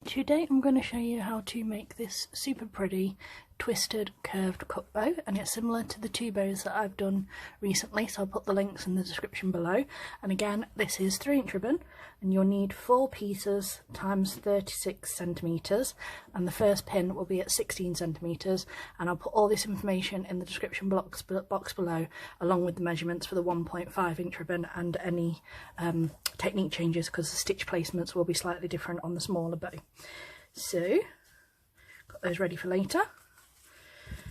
Today I'm going to show you how to make this super pretty twisted curved cut bow, and it's similar to the two bows that I've done recently, so I'll put the links in the description below. And again, this is 3-inch ribbon and you'll need 4 pieces times 36 centimeters, and the first pin will be at 16 centimeters, and I'll put all this information in the description box below, along with the measurements for the 1.5-inch ribbon and any technique changes, because the stitch placements will be slightly different on the smaller bow. So got those ready for later.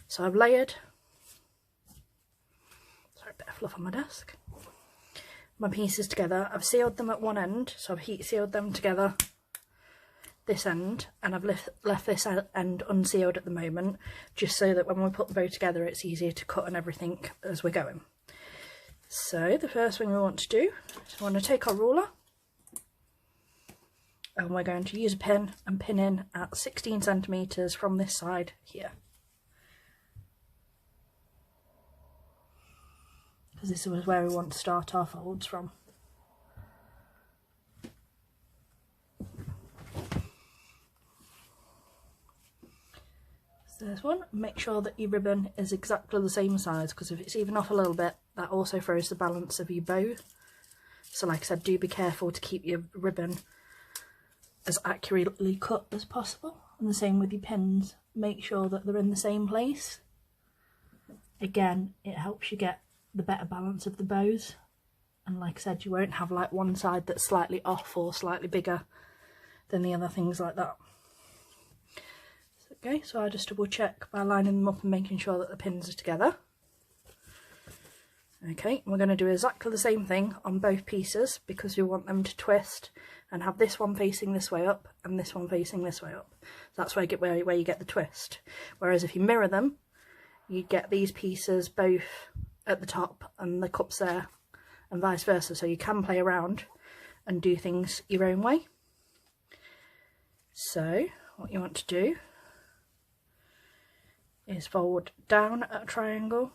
So I've layered, sorry, a bit of fluff on my desk, my pieces together. I've sealed them at one end, so I've heat sealed them together this end, and I've left this end unsealed at the moment, just so that when we put the bow together it's easier to cut and everything as we're going. So the first thing we want to do is we want to take our ruler, and we're going to use a pin and pin in at 16 centimeters from this side here, because this is where we want to start our folds from. So there's one. Make sure that your ribbon is exactly the same size, because if it's even off a little bit, that also throws the balance of your bow. So like I said, do be careful to keep your ribbon as accurately cut as possible, and the same with your pins. Make sure that they're in the same place. Again, it helps you get the better balance of the bows, and like I said, you won't have like one side that's slightly off or slightly bigger than the other, things like that. Okay, so I just double check by lining them up and making sure that the pins are together. Okay, we're going to do exactly the same thing on both pieces, because we want them to twist and have this one facing this way up and this one facing this way up. So that's where you get the twist. Whereas if you mirror them, you get these pieces both at the top and the cups there, and vice versa. So you can play around and do things your own way. So what you want to do is fold down at a triangle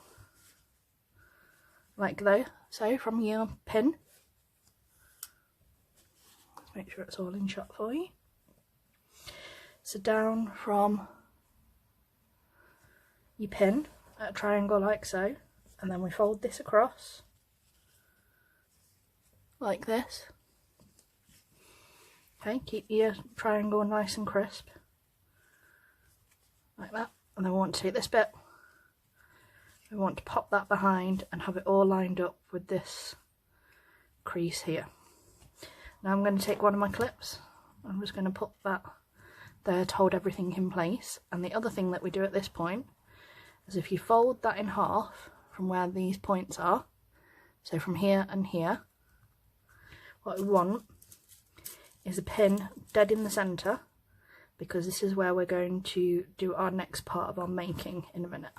like so from your pin. Let's make sure it's all in shot for you. So down from your pin at a triangle like so, and then we fold this across like this. Okay, keep your triangle nice and crisp like that, and then we want to take this bit, we want to pop that behind and have it all lined up with this crease here. Now I'm going to take one of my clips, I'm just going to put that there to hold everything in place. And the other thing that we do at this point is, if you fold that in half from where these points are, so from here and here, what we want is a pin dead in the centre, because this is where we're going to do our next part of our making in a minute.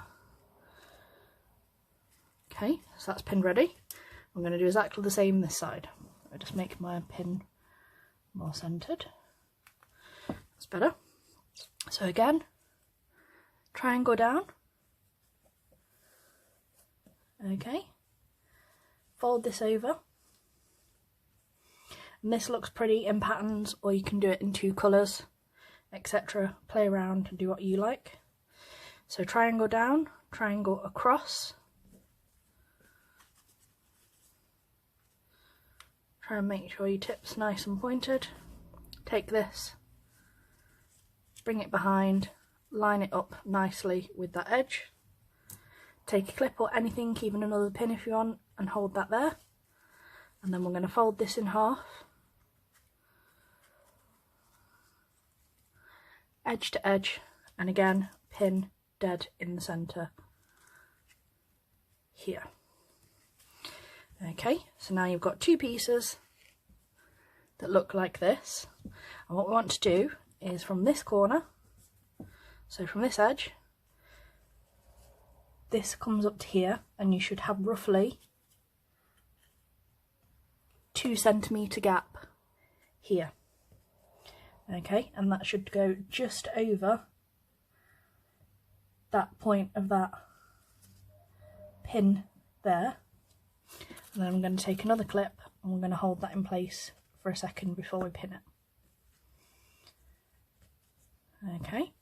Okay, so that's pinned ready. I'm going to do exactly the same this side. I'll just make my pin more centred. That's better. So again, triangle down. Okay, fold this over. And this looks pretty in patterns, or you can do it in 2 colours, etc. Play around and do what you like. So triangle down, triangle across. Try and make sure your tip's nice and pointed. Take this, bring it behind, line it up nicely with that edge. Take a clip or anything, even another pin if you want, and hold that there. And then we're going to fold this in half, edge to edge, and again pin dead in the centre here. Okay, so now you've got 2 pieces that look like this, and what we want to do is from this corner, so from this edge, this comes up to here, and you should have roughly 2 centimetre gap here. Okay, and that should go just over that point of that pin there. And then I'm going to take another clip and we're going to hold that in place for a second before we pin it. Okay,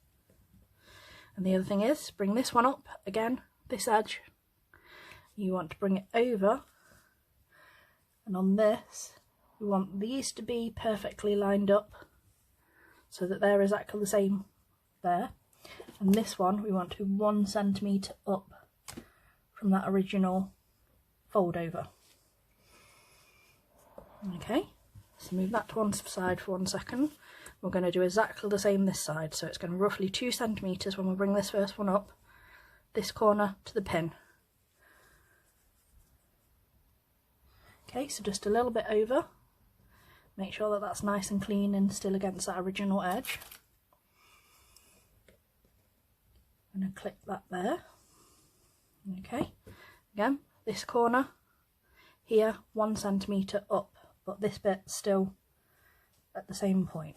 and the other thing is bring this one up again, this edge, you want to bring it over, and on this we want these to be perfectly lined up so that they're exactly the same there, and this one we want to be 1 centimetre up from that original fold over. Okay, so move that to one side for 1 second. We're going to do exactly the same this side, so it's going to be roughly 2 centimetres when we bring this first one up, this corner to the pin. Okay, so just a little bit over, make sure that that's nice and clean and still against that original edge. I'm going to clip that there. Okay, again, this corner here 1 centimetre up, but this bit still at the same point.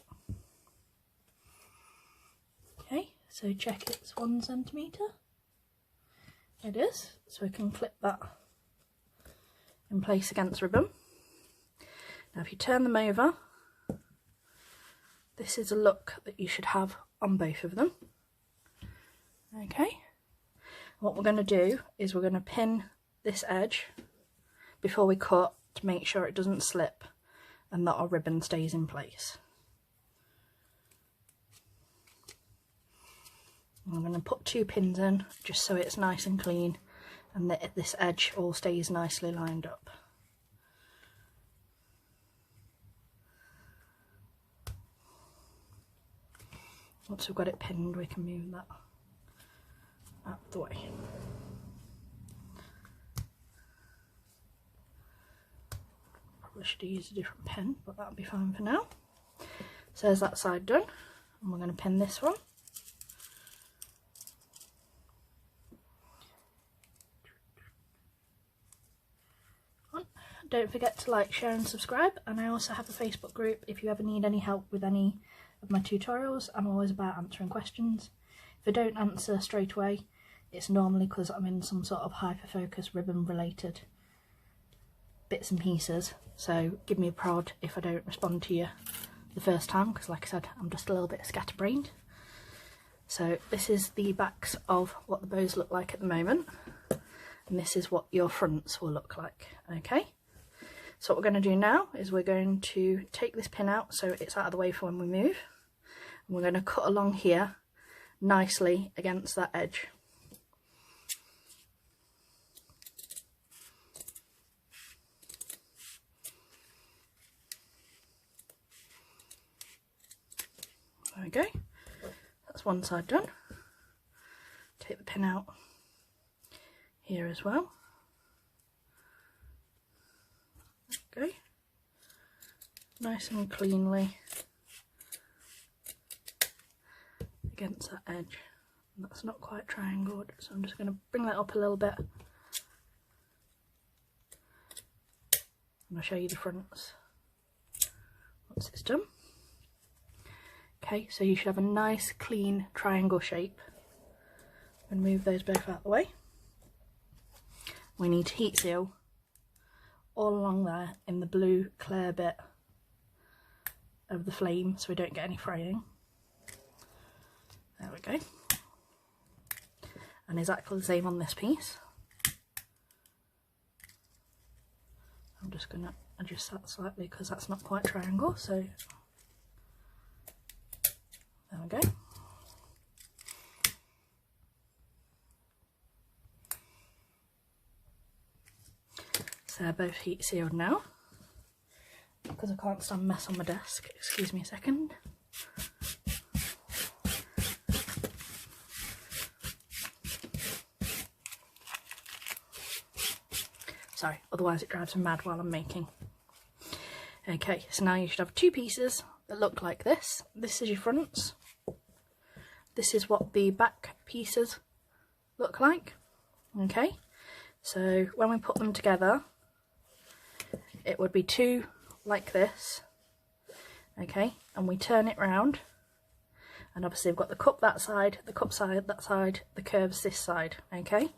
Okay, so check it's 1 centimetre. It is, so we can clip that in place against ribbon. Now if you turn them over, this is a look that you should have on both of them. Okay, what we're going to do is we're going to pin this edge before we cut to make sure it doesn't slip and that our ribbon stays in place. I'm going to put 2 pins in just so it's nice and clean and that this edge all stays nicely lined up. Once we've got it pinned, we can move that out of the way. Probably should use a different pin, but that'll be fine for now. So there's that side done, and we're going to pin this one. Don't forget to like, share and subscribe, and I also have a Facebook group if you ever need any help with any of my tutorials. I'm always about answering questions. If I don't answer straight away, it's normally because I'm in some sort of hyper-focus ribbon related bits and pieces, so give me a prod if I don't respond to you the first time, because like I said, I'm just a little bit scatterbrained. So this is the backs of what the bows look like at the moment, and this is what your fronts will look like. Okay, so what we're going to do now is we're going to take this pin out so it's out of the way for when we move, and we're going to cut along here nicely against that edge. There we go, that's one side done. Take the pin out here as well. There we go, nice and cleanly against that edge. And that's not quite triangled, so I'm just going to bring that up a little bit and I'll show you the fronts once it's done. Okay, so you should have a nice clean triangle shape. I'm going to move those both out of the way. We need to heat seal all along there in the blue clear bit of the flame so we don't get any fraying. There we go. And exactly the same on this piece. I'm just going to adjust that slightly because that's not quite triangle, so there we go. So they're both heat sealed now, because I can't stand mess on my desk. Excuse me a second. Sorry, otherwise it drives me mad while I'm making. Okay, so now you should have 2 pieces that look like this. This is your fronts. This is what the back pieces look like. Okay, so when we put them together, it would be 2 like this. Okay, and we turn it round, and obviously we've got the cup that side, the cup side that side, the curves this side. Okay,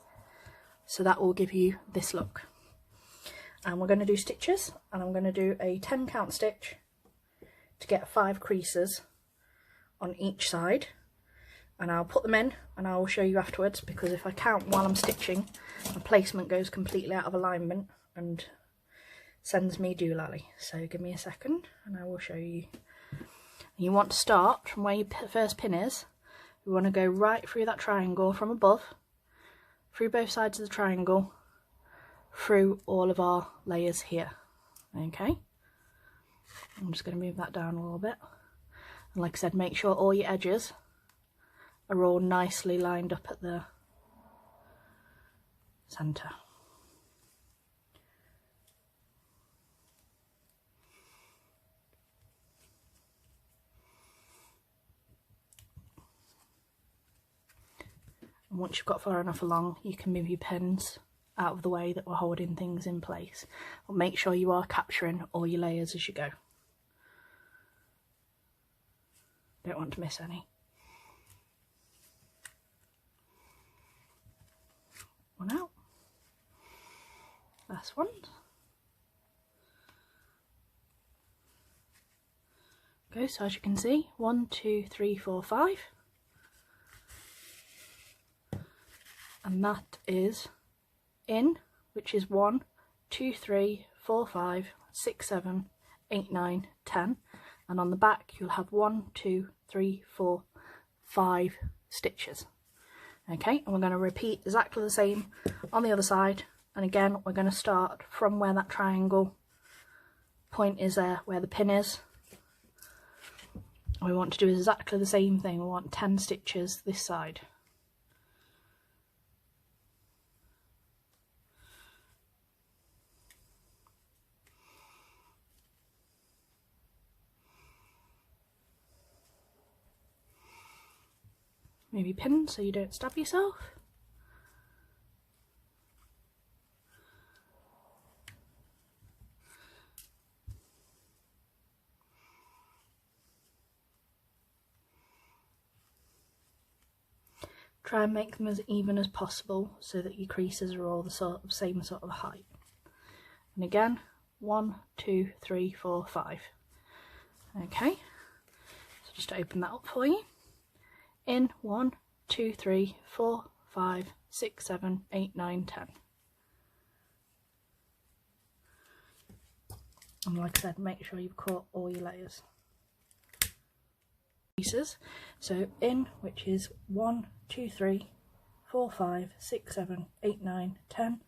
so that will give you this look. And we're going to do stitches, and I'm going to do a 10 count stitch to get 5 creases on each side, and I'll put them in and I will show you afterwards, because if I count while I'm stitching, my placement goes completely out of alignment and sends me doolally. So give me a second and I will show you. You want to start from where your first pin is. We want to go right through that triangle from above, through both sides of the triangle, through all of our layers here. Okay, I'm just going to move that down a little bit, and like I said, make sure all your edges are all nicely lined up at the centre. And once you've got far enough along, you can move your pins out of the way that were holding things in place. But make sure you are capturing all your layers as you go. Don't want to miss any. One out. Last one. Okay, so as you can see, 1, 2, 3, 4, 5. And that is in, which is 1, 2, 3, 4, 5, 6, 7, 8, 9, 10. And on the back you'll have 1, 2, 3, 4, 5 stitches. Okay, and we're going to repeat exactly the same on the other side. And again, we're going to start from where that triangle point is there, where the pin is. And we want to do exactly the same thing. We want 10 stitches this side. Maybe pin so you don't stab yourself. Try and make them as even as possible so that your creases are all the same sort of height. And again, 1, 2, 3, 4, 5. Okay, so just to open that up for you. In 1, 2, 3, 4, 5, 6, 7, 8, 9, 10. And like I said, make sure you've caught all your layers. Pieces. So in, which is 1, 2, 3, 4, 5, 6, 7, 8, 9, 10.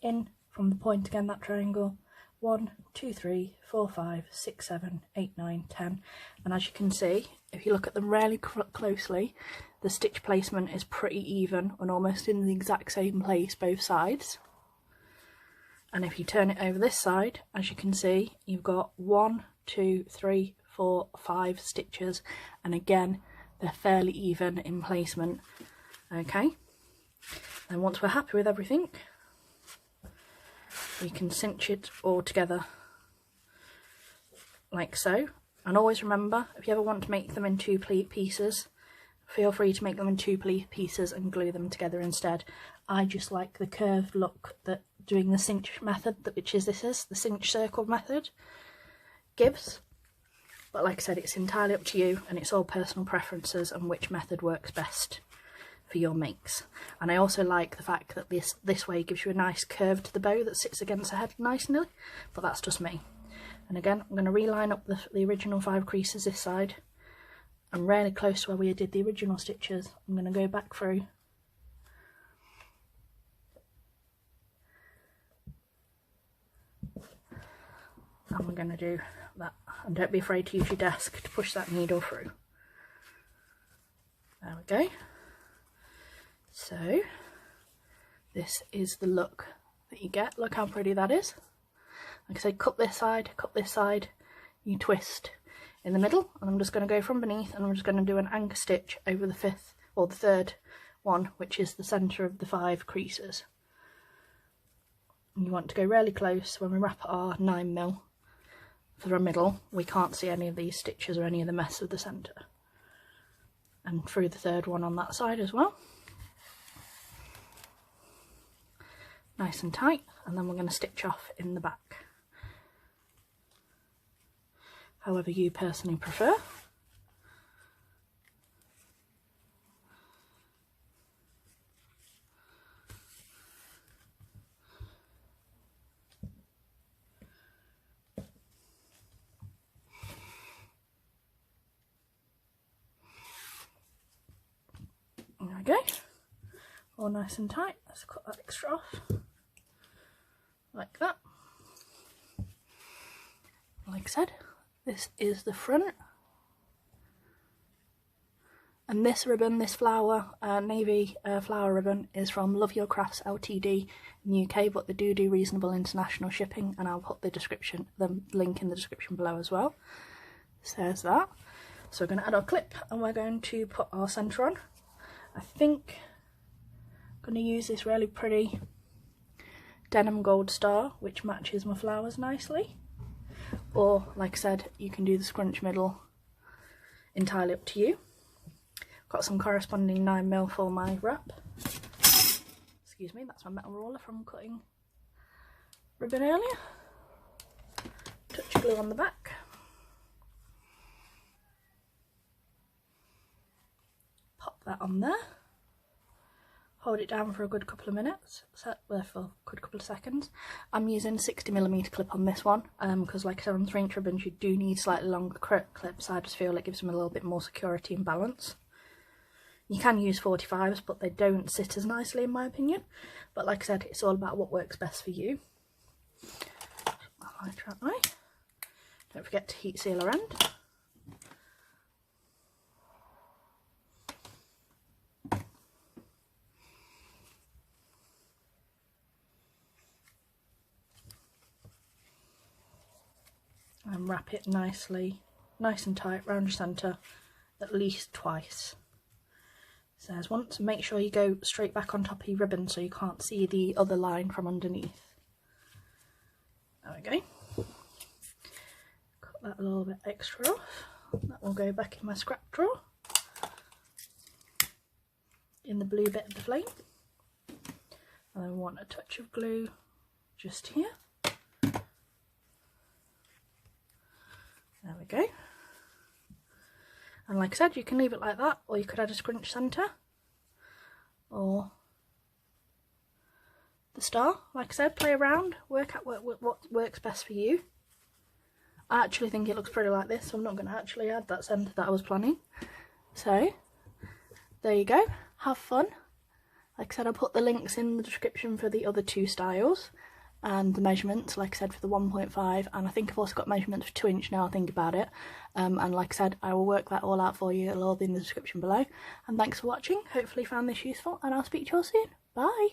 In from the point again, that triangle. 1, 2, 3, 4, 5, 6, 7, 8, 9, 10. And as you can see, if you look at them really closely, the stitch placement is pretty even and almost in the exact same place both sides. And if you turn it over this side, as you can see, you've got 1, 2, 3, 4, 5 stitches, and again they're fairly even in placement. Okay, and once we're happy with everything, we can cinch it all together like so. And always remember, if you ever want to make them in 2 pieces, feel free to make them in 2 pieces and glue them together instead. I just like the curved look that doing the cinch method, which is the cinch circle method, gives. But like I said, it's entirely up to you, and it's all personal preferences and which method works best for your makes. And I also like the fact that this way gives you a nice curve to the bow that sits against the head nicely, but that's just me. And again, I'm going to reline up the original 5 creases this side, and really close to where we did the original stitches. I'm going to go back through and we're going to do that. And don't be afraid to use your desk to push that needle through. There we go. So this is the look that you get. Look how pretty that is. Like I say, cut this side, you twist in the middle, and I'm just going to go from beneath, and I'm just going to do an anchor stitch over the 5th or the 3rd one, which is the centre of the 5 creases. And you want to go really close. When we wrap our 9mm for the middle, we can't see any of these stitches or any of the mess of the centre. And through the 3rd one on that side as well. Nice and tight, and then we're going to stitch off in the back, however you personally prefer. we go, all nice and tight. Let's cut that extra off, like that. Like I said, this is the front. And this ribbon, this flower, navy flower ribbon, is from Love Your Crafts Ltd in the UK, but they do reasonable international shipping, and I'll put the link in the description below as well. So there's that. So we're going to add our clip, and we're going to put our centre on. I think I'm going to use this really pretty denim gold star, which matches my flowers nicely. Or, like I said, you can do the scrunch middle, entirely up to you. Got some corresponding 9mm for my wrap. Excuse me, that's my metal roller from cutting ribbon earlier. Touch of glue on the back. Pop that on there. Hold it down for a good couple of minutes, for a good couple of seconds. I'm using 60mm clip on this one, because like I said on 3-inch ribbons you do need slightly longer clips. I just feel it gives them a little bit more security and balance. You can use 45s, but they don't sit as nicely in my opinion. But like I said, it's all about what works best for you. I'll try that way. Don't forget to heat seal our end. And wrap it nicely, nice and tight round your centre, at least twice. So there's once, and make sure you go straight back on top of your ribbon so you can't see the other line from underneath. There we go. Cut that a little bit extra off. That will go back in my scrap drawer, in the blue bit of the flame. And then we want a touch of glue just here. There we go. And like I said, you can leave it like that, or you could add a scrunch centre, or the star. Like I said, play around, work out what works best for you. I actually think it looks pretty like this, so I'm not going to actually add that centre that I was planning. So, there you go, have fun. Like I said, I'll put the links in the description for the other two styles, and the measurements, like I said, for the 1.5, and I think I've also got measurements for 2-inch now I think about it. And like I said, I will work that all out for you. It'll all be in the description below. And thanks for watching. Hopefully you found this useful, and I'll speak to you all soon. Bye!